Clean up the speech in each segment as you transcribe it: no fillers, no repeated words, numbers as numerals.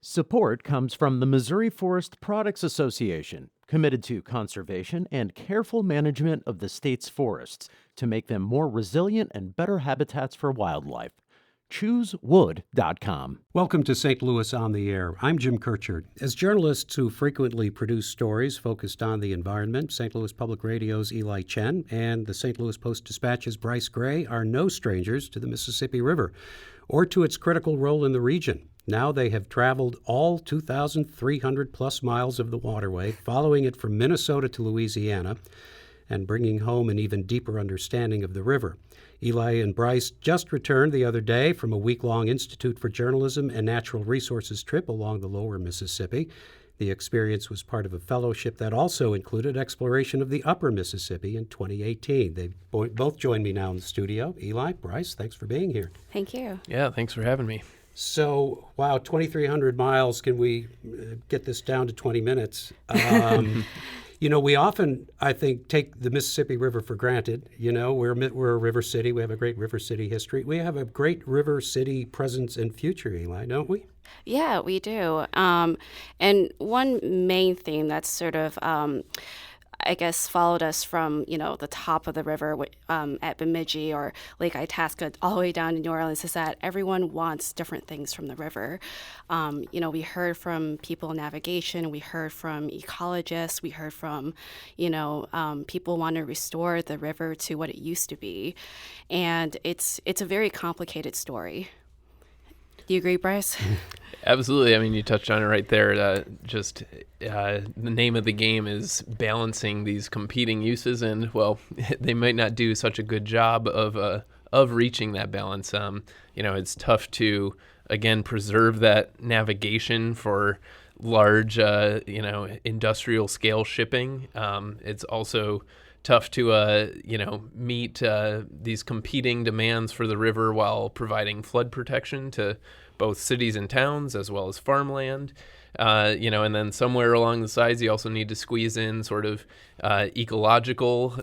Support comes from the Missouri Forest Products Association, committed to conservation and careful management of the state's forests to make them more resilient and better habitats for wildlife. ChooseWood.com. Welcome to St. Louis on the Air. I'm Jim Kirchard. As journalists who frequently produce stories focused on the environment, St. Louis Public Radio's Eli Chen and the St. Louis Post-Dispatch's Bryce Gray are no strangers to the Mississippi River or to its critical role in the region. Now they have traveled all 2,300 plus miles of the waterway, following it from Minnesota to Louisiana, and bringing home an even deeper understanding of the river. Eli and Bryce just returned the other day from a week-long Institute for Journalism and Natural Resources trip along the lower Mississippi. The experience was part of a fellowship that also included exploration of the upper Mississippi in 2018. They both join me now in the studio. Eli, Bryce, thanks for being here. Thank you. Yeah, thanks for having me. So, wow, 2,300 miles. Can we get this down to 20 minutes? You know, we often, I think, take the Mississippi River for granted. You know, we're a river city. We have a great river city history. We have a great river city presence and future, Eli, don't we? Yeah, we do. And one main theme that's sort of, I guess, followed us from, the top of the river at Bemidji or Lake Itasca all the way down to New Orleans is that everyone wants different things from the river. We heard from people in navigation, we heard from ecologists, we heard from, people want to restore the river to what it used to be. And it's a very complicated story. Do you agree, Bryce? Absolutely. I mean, you touched on it right there. The name of the game is balancing these competing uses, and well, they might not do such a good job of reaching that balance. It's tough to again preserve that navigation for large, industrial scale shipping. It's also tough to meet these competing demands for the river while providing flood protection to both cities and towns as well as farmland. And then somewhere along the sides, you also need to squeeze in sort of ecological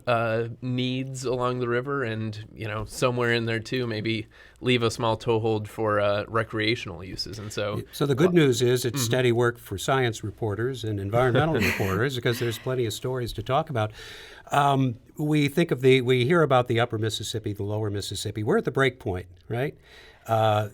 needs along the river, and somewhere in there too, maybe leave a small toehold for recreational uses. And so the good news is it's steady work for science reporters and environmental reporters because there's plenty of stories to talk about. We hear about the upper Mississippi, the lower Mississippi. We're at the break point, right? We're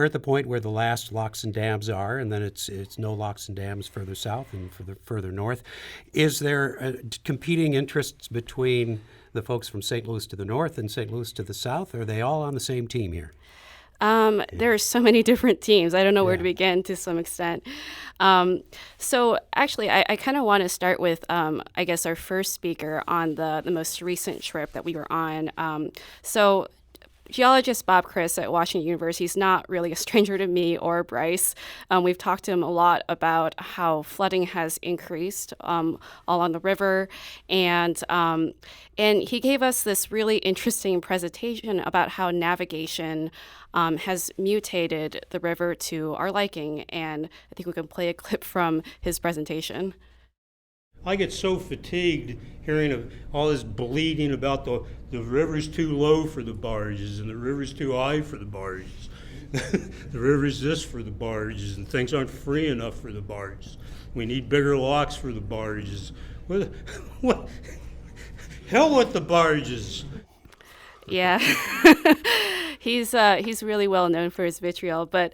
at the point where the last locks and dams are, and then it's no locks and dams further south and further north. Is there competing interests between the folks from St. Louis to the north and St. Louis to the south? Are they all on the same team here? There are so many different teams. I don't know where to begin to some extent. So actually, I kind of want to start with, I guess, our first speaker on the most recent trip that we were on. Geologist Bob Criss at Washington University is not really a stranger to me or Bryce. We've talked to him a lot about how flooding has increased all on the river, and he gave us this really interesting presentation about how navigation has mutated the river to our liking, and I think we can play a clip from his presentation. I get so fatigued hearing of all this bleating about the river's too low for the barges and the river's too high for the barges. The river's this for the barges and things aren't free enough for the barges. We need bigger locks for the barges. What? Hell with the barges. Yeah, he's really well known for his vitriol, but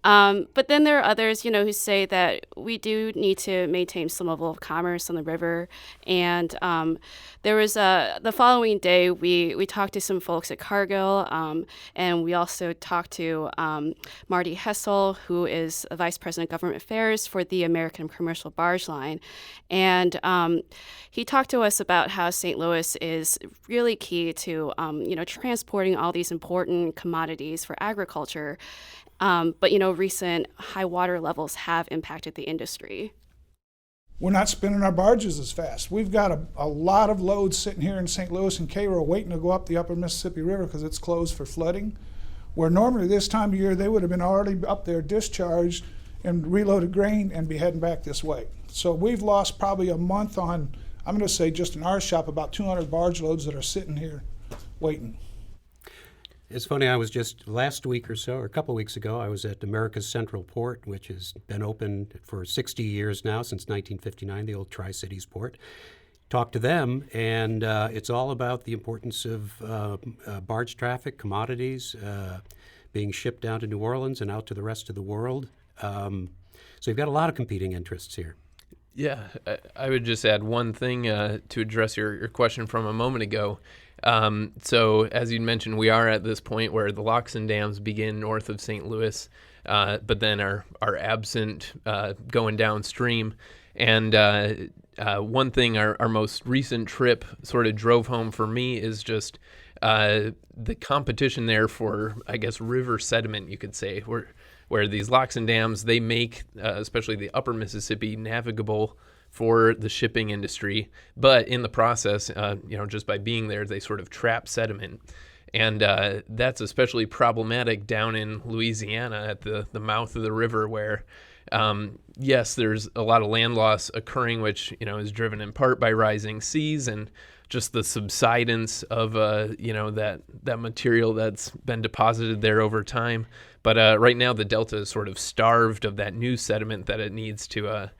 then there are others, who say that we do need to maintain some level of commerce on the river. And there was the following day we talked to some folks at Cargill, and we also talked to Marty Hessel, who is a Vice President of Government Affairs for the American Commercial Barge Line, and he talked to us about how St. Louis is really key to transporting all these important commodities for agriculture. But recent high water levels have impacted the industry. We're not spinning our barges as fast. We've got a lot of loads sitting here in St. Louis and Cairo waiting to go up the upper Mississippi River because it's closed for flooding, where normally this time of year they would have been already up there discharged and reloaded grain and be heading back this way. So we've lost probably a month on, I'm going to say just in our shop, about 200 barge loads that are sitting here waiting. It's funny, I was just last week or so, or a couple of weeks ago, I was at America's Central Port, which has been open for 60 years now, since 1959, the old Tri-Cities port. Talked to them, and it's all about the importance of barge traffic, commodities, being shipped down to New Orleans and out to the rest of the world. So you've got a lot of competing interests here. Yeah, I would just add one thing to address your question from a moment ago. So as you mentioned, we are at this point where the locks and dams begin north of St. Louis, but then are absent going downstream. And one thing our most recent trip sort of drove home for me is just the competition there for, I guess, river sediment, you could say, where these locks and dams, they make especially the upper Mississippi navigable for the shipping industry. But in the process, just by being there, they sort of trap sediment. And that's especially problematic down in Louisiana at the mouth of the river where, yes, there's a lot of land loss occurring, which, is driven in part by rising seas and just the subsidence of, that material that's been deposited there over time. But right now the Delta is sort of starved of that new sediment that it needs to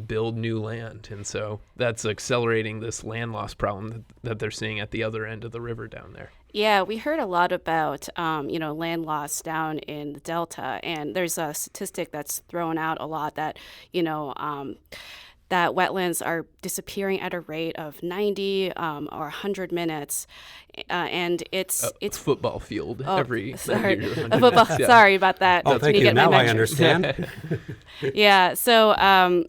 build new land. And so that's accelerating this land loss problem that they're seeing at the other end of the river down there. Yeah, we heard a lot about, land loss down in the Delta, and there's a statistic that's thrown out a lot that, that wetlands are disappearing at a rate of 90 or 100 minutes, and it's a football field every sorry, year. a football. Yeah. Sorry about that. Oh, thank you. Now I understand. Yeah. So,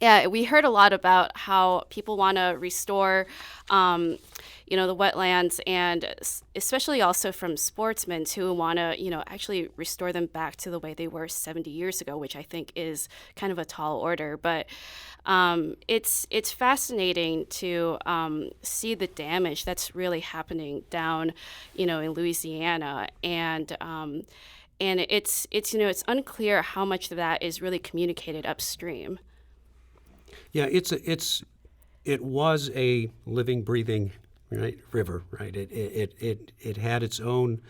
we heard a lot about how people want to restore, the wetlands, and especially also from sportsmen who want to, actually restore them back to the way they were 70 years ago, which I think is kind of a tall order. But it's fascinating to see the damage that's really happening down, in Louisiana, and it's unclear how much of that is really communicated upstream. Yeah, it was a living, breathing, river, right? It had its own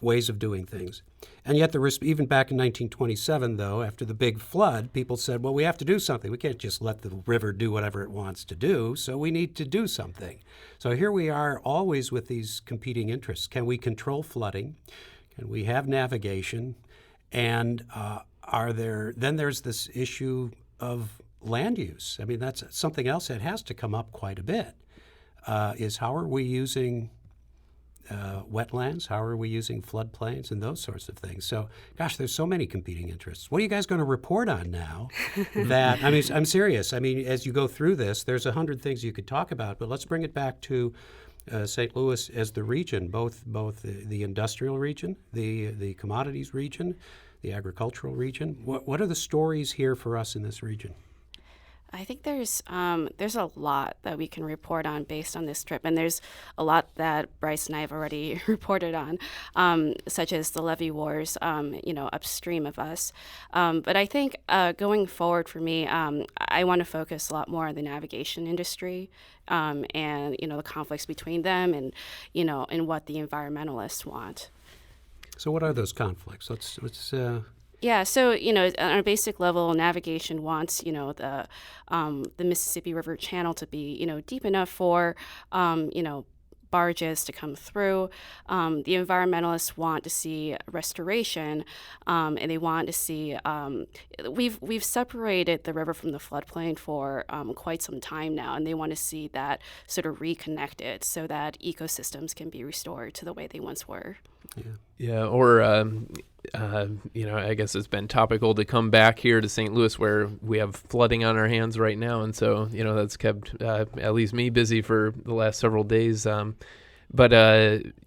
ways of doing things. And yet even back in 1927, though, after the big flood, people said, well, we have to do something. We can't just let the river do whatever it wants to do, so we need to do something. So here we are always with these competing interests. Can we control flooding? Can we have navigation? And then there's this issue of land use. I mean, that's something else that has to come up quite a bit, is how are we using wetlands? How are we using floodplains and those sorts of things? So, gosh, there's so many competing interests. What are you guys going to report on now? I'm serious. I mean, as you go through this, there's 100 things you could talk about, but let's bring it back to St. Louis as the region, both the industrial region, the commodities region, the agricultural region. What are the stories here for us in this region? I think there's a lot that we can report on based on this trip, and there's a lot that Bryce and I have already reported on, such as the levee wars, upstream of us. But I think going forward for me, I want to focus a lot more on the navigation industry, and the conflicts between them, and and what the environmentalists want. So what are those conflicts? Let's Yeah, so on a basic level, navigation wants the Mississippi River Channel to be deep enough for barges to come through. The environmentalists want to see restoration, and they want to see. We've separated the river from the floodplain for quite some time now, and they want to see that sort of reconnected so that ecosystems can be restored to the way they once were. Yeah, or I guess it's been topical to come back here to St. Louis where we have flooding on our hands right now, and so that's kept at least me busy for the last several days. But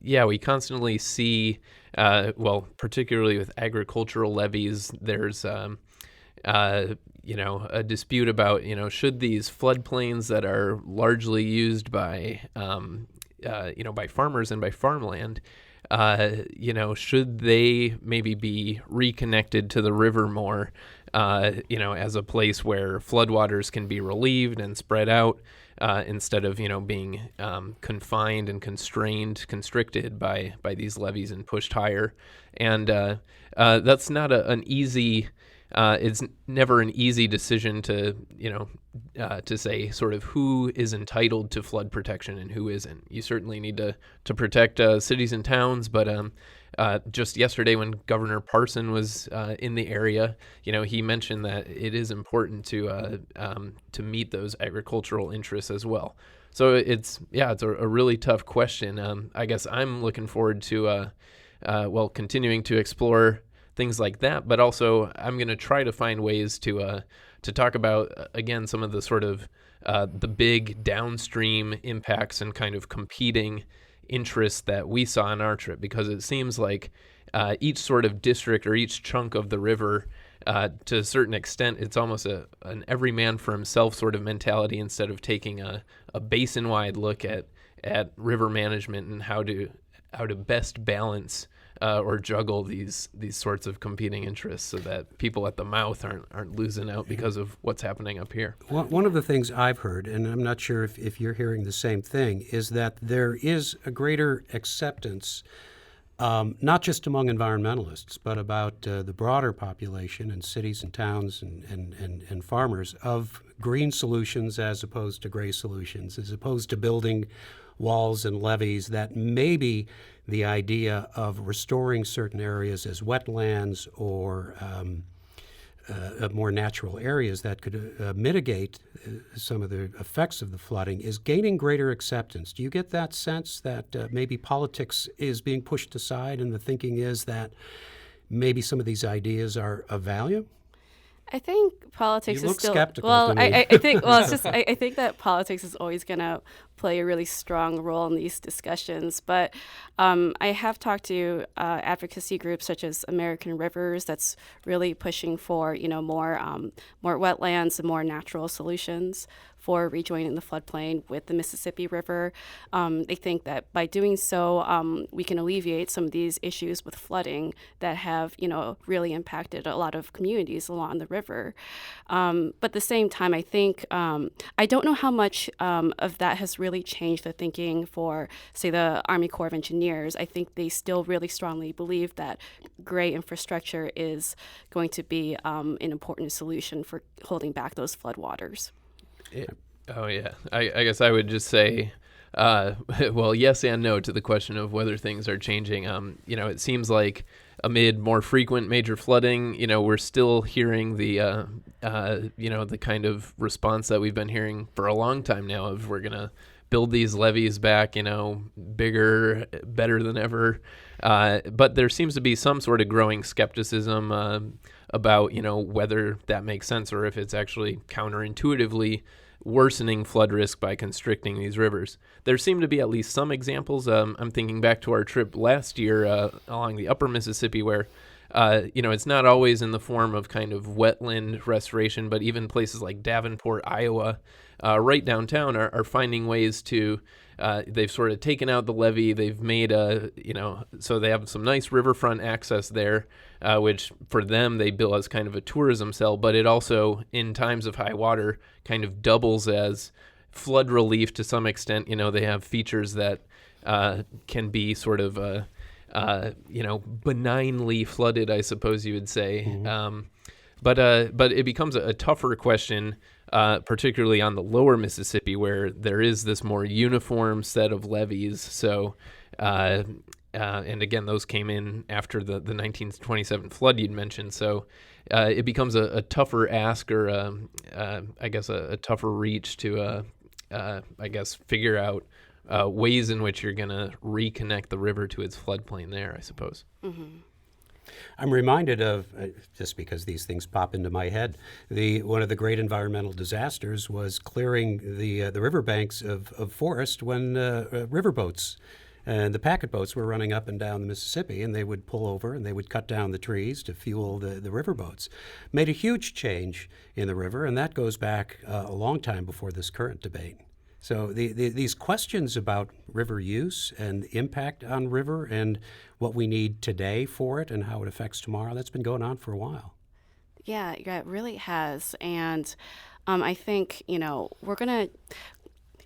we constantly see, particularly with agricultural levees, there's a dispute about should these floodplains that are largely used by by farmers and by farmland. Should they maybe be reconnected to the river more? as a place where floodwaters can be relieved and spread out instead of, being confined and constricted by these levees and pushed higher. And that's not an easy. It's never an easy decision to say sort of who is entitled to flood protection and who isn't. You certainly need to protect cities and towns, but just yesterday when Governor Parson was in the area, he mentioned that it is important to meet those agricultural interests as well. So it's a really tough question. I guess I'm looking forward to continuing to explore things like that, but also I'm going to try to find ways to talk about again some of the sort of the big downstream impacts and kind of competing interests that we saw on our trip, because it seems like each sort of district or each chunk of the river, to a certain extent, it's almost an every man for himself sort of mentality instead of taking a basin-wide look at river management and how to best balance or juggle these sorts of competing interests so that people at the mouth aren't losing out because of what's happening up here. One of the things I've heard, and I'm not sure if you're hearing the same thing, is that there is a greater acceptance, not just among environmentalists, but about the broader population in cities and towns and farmers of green solutions as opposed to gray solutions, as opposed to building walls and levees, that maybe the idea of restoring certain areas as wetlands or more natural areas that could mitigate some of the effects of the flooding is gaining greater acceptance. Do you get that sense that maybe politics is being pushed aside and the thinking is that maybe some of these ideas are of value? I think politics You is look still skeptical well. to me. I think it's just I think that politics is always going to play a really strong role in these discussions. But I have talked to advocacy groups such as American Rivers that's really pushing for more wetlands and more natural solutions for rejoining the floodplain with the Mississippi River. They think that by doing so, we can alleviate some of these issues with flooding that have, really impacted a lot of communities along the river. But at the same time, I think, I don't know how much of that has really changed the thinking for, say, the Army Corps of Engineers. I think they still really strongly believe that gray infrastructure is going to be an important solution for holding back those floodwaters. I guess I would just say, well, yes and no to the question of whether things are changing. It seems like amid more frequent major flooding, we're still hearing the kind of response that we've been hearing for a long time now of we're going to build these levees back, bigger, better than ever. But there seems to be some sort of growing skepticism about, whether that makes sense or if it's actually counterintuitively worsening flood risk by constricting these rivers. There seem to be at least some examples. I'm thinking back to our trip last year along the upper Mississippi where, it's not always in the form of kind of wetland restoration, but even places like Davenport, Iowa, right downtown are finding ways to, they've sort of taken out the levee. They've made so they have some nice riverfront access there, which for them they bill as kind of a tourism cell, but it also in times of high water kind of doubles as flood relief to some extent. They have features that can be sort of, benignly flooded, I suppose you would say. Mm-hmm. But it becomes a tougher question, particularly on the lower Mississippi, where there is this more uniform set of levees. So, and again, those came in after the 1927 flood you'd mentioned. So it becomes a tougher ask, or I guess a tougher reach to, figure out ways in which you're going to reconnect the river to its floodplain there, I suppose. Mm-hmm. I'm reminded of, just because these things pop into my head, one of the great environmental disasters was clearing the riverbanks of forest when riverboats and the packet boats were running up and down the Mississippi, and they would pull over and they would cut down the trees to fuel the riverboats. Made a huge change in the river, and that goes back a long time before this current debate. So these questions about river use and impact on river and what we need today for it and how it affects tomorrow, that's been going on for a while. Yeah, it really has. And I think, we're going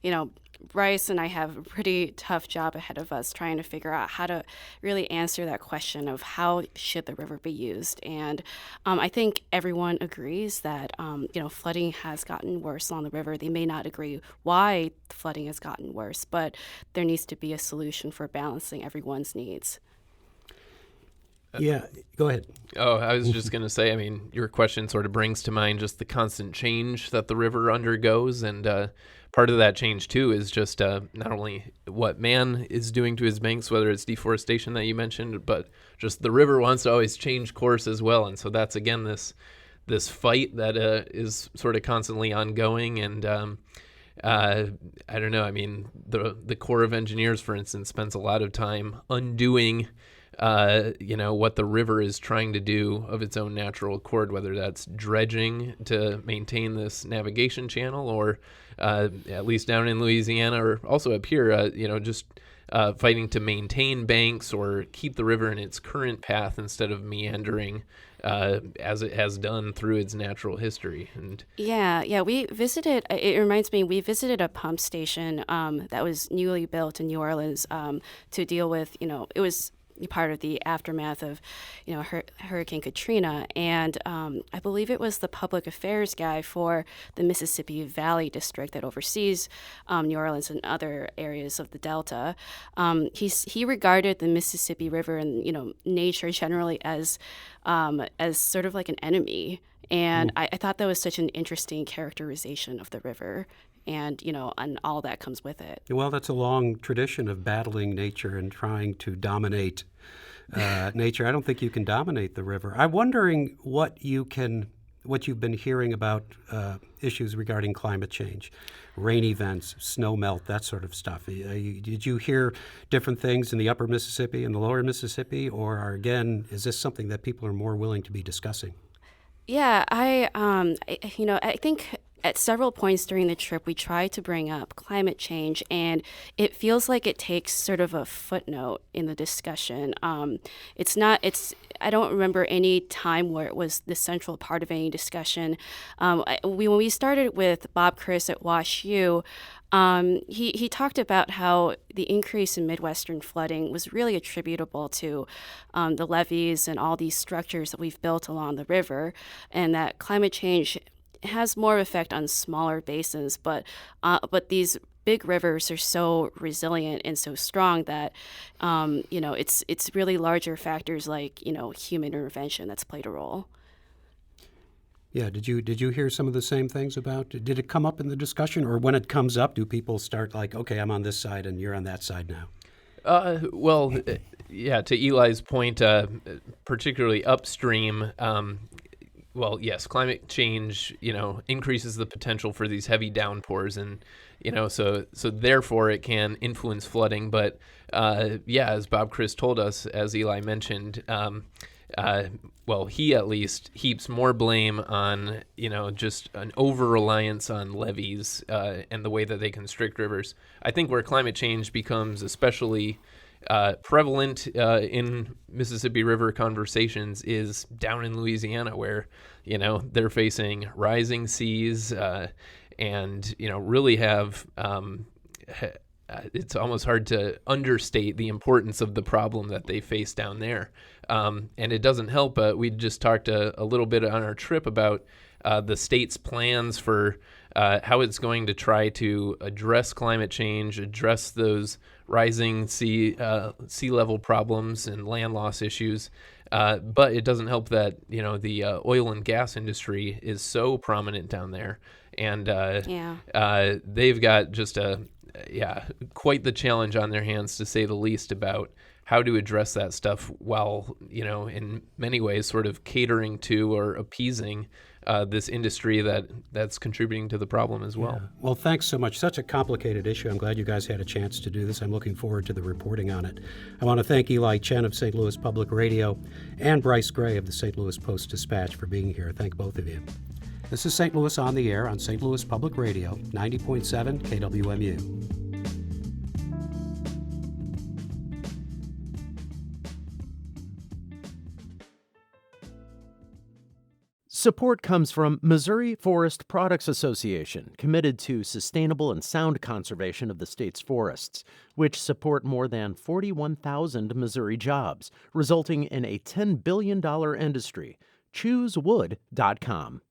to, Bryce and I have a pretty tough job ahead of us trying to figure out how to really answer that question of how should the river be used. And I think everyone agrees that, flooding has gotten worse along the river. They may not agree why flooding has gotten worse, but there needs to be a solution for balancing everyone's needs. Yeah, go ahead. Oh, I was just going to say, I mean, your question sort of brings to mind just the constant change that the river undergoes. And part of that change, too, is just not only what man is doing to his banks, whether it's deforestation that you mentioned, but just the river wants to always change course as well. And so that's, again, this fight that is sort of constantly ongoing. And I don't know. I mean, the Corps of Engineers, for instance, spends a lot of time undoing what the river is trying to do of its own natural accord, whether that's dredging to maintain this navigation channel, or at least down in Louisiana, or also up here, just fighting to maintain banks or keep the river in its current path instead of meandering as it has done through its natural history. And we visited, it reminds me, we visited a pump station that was newly built in New Orleans to deal with, it was part of the aftermath of, Hurricane Katrina. And I believe it was the public affairs guy for the Mississippi Valley District that oversees New Orleans and other areas of the Delta. He regarded the Mississippi River and, nature generally as sort of like an enemy. And I thought that was such an interesting characterization of the river. And, and all that comes with it. Well, that's a long tradition of battling nature and trying to dominate nature. I don't think you can dominate the river. I'm wondering what you've been hearing about issues regarding climate change, rain events, snow melt, that sort of stuff. Did you hear different things in the upper Mississippi and the lower Mississippi, or is this something that people are more willing to be discussing? Yeah, I think at several points during the trip, we tried to bring up climate change, and it feels like it takes sort of a footnote in the discussion. I don't remember any time where it was the central part of any discussion. When we started with Bob Chris at WashU, he talked about how the increase in Midwestern flooding was really attributable to the levees and all these structures that we've built along the river, and that climate change has more effect on smaller basins, but these big rivers are so resilient and so strong that it's really larger factors like human intervention that's played a role. Yeah, did you hear some of the same things about? Did it come up in the discussion, or when it comes up, do people start like, okay, I'm on this side and you're on that side now? To Eli's point, particularly upstream. Well, yes, climate change, increases the potential for these heavy downpours, and so therefore it can influence flooding. But as Bob Chris told us, as Eli mentioned, he at least heaps more blame on just an over-reliance on levees and the way that they constrict rivers. I think where climate change becomes especially prevalent in Mississippi River conversations is down in Louisiana, where they're facing rising seas and really have it's almost hard to understate the importance of the problem that they face down there. And it doesn't help, we just talked a little bit on our trip about the state's plans for how it's going to try to address climate change, address those rising sea level problems and land loss issues. But it doesn't help that, the oil and gas industry is so prominent down there. And they've got just quite the challenge on their hands, to say the least, about how to address that stuff while, in many ways sort of catering to or appeasing this industry that's contributing to the problem as well. Yeah. Well, thanks so much. Such a complicated issue. I'm glad you guys had a chance to do this. I'm looking forward to the reporting on it. I want to thank Eli Chen of St. Louis Public Radio and Bryce Gray of the St. Louis Post-Dispatch for being here. Thank both of you. This is St. Louis on the Air on St. Louis Public Radio, 90.7 KWMU. Support comes from Missouri Forest Products Association, committed to sustainable and sound conservation of the state's forests, which support more than 41,000 Missouri jobs, resulting in a $10 billion industry. ChooseWood.com.